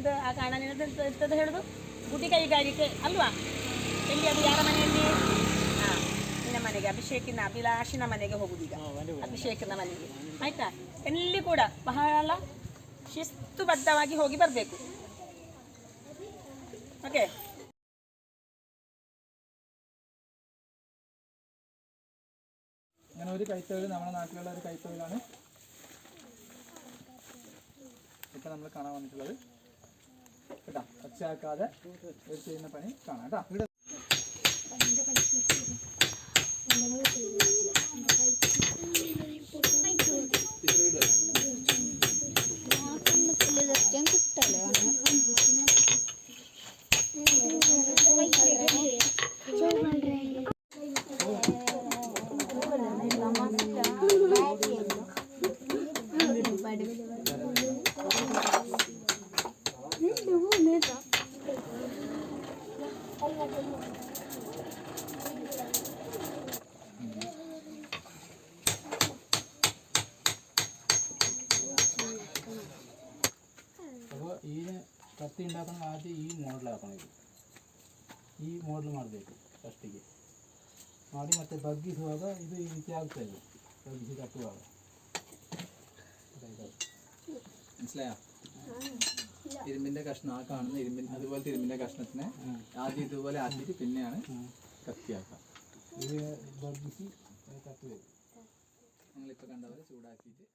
ಎಂತ ಆ ಕಾಣ ಎಂತದ್ದು ಹೇಳುದು ಗುಡಿ ಕೈಗಾರಿಕೆ ಅಲ್ವಾ? ಎಲ್ಲಿ ಅದು ಯಾರ ಮನೆಯಲ್ಲಿ? ಹಾಂ, ನಿನ್ನ ಮನೆಗೆ, ಅಭಿಷೇಕಿನ ಅಭಿಲಾಷಿನ ಮನೆಗೆ ಹೋಗುದೀಗ, ಅಭಿಷೇಕನ ಮನೆಗೆ. ಆಯ್ತಾ? ಎಲ್ಲಿ ಕೂಡ ಬಹಳ ಶಿಸ್ತುಬದ್ಧವಾಗಿ ಹೋಗಿ ಬರಬೇಕು. ഓക്കെ. അങ്ങനെ ഒരു കൈത്തൊഴിൽ നമ്മുടെ നാട്ടിലുള്ള ഒരു കൈത്തൊഴിലാണ് ഇപ്പം നമ്മൾ കാണാൻ വന്നിട്ടുള്ളത് കേട്ടോ. ഒച്ചയാക്കാതെ ചെയ്യുന്ന പണി കാണാം കേട്ടോ. അപ്പോൾ ಈ ಕತ್ತಿ ഉണ്ടാക്കണം ಆദ്യം ಈ ಮೋಡ್ಲಾಕണം. ಈ ಮೋಡ್ಲು ಮಾಡಬೇಕು ಫಸ್ಟಿಗೆ ಮಾಡಿ, ಮತ್ತೆ ಬಗ್ಗಿಸುವಾಗ ಇದು ಈ ರೀತಿ ಆಗ್ತಾ ಇದೆ. ಬಗ್ಗಿಸಿ ಕಟ್ಟುವಾಗ മനസ്സിലായോ? ഇരുമ്പിന്റെ കഷ്ണം, ആ കാണുന്ന ഇരുമ്പിന്റെ അതുപോലത്തെ ഇരുമ്പിന്റെ കഷ്ണത്തിനെ ആദ്യം ഇതുപോലെ ആക്കിയിട്ട് പിന്നെയാണ് കത്തിയാക്കുക. ഇത് ബഗ്ഗിಸಿ കത്തി വരും. നിങ്ങളിപ്പോൾ കണ്ടപോലെ ചൂടാക്കിയിട്ട്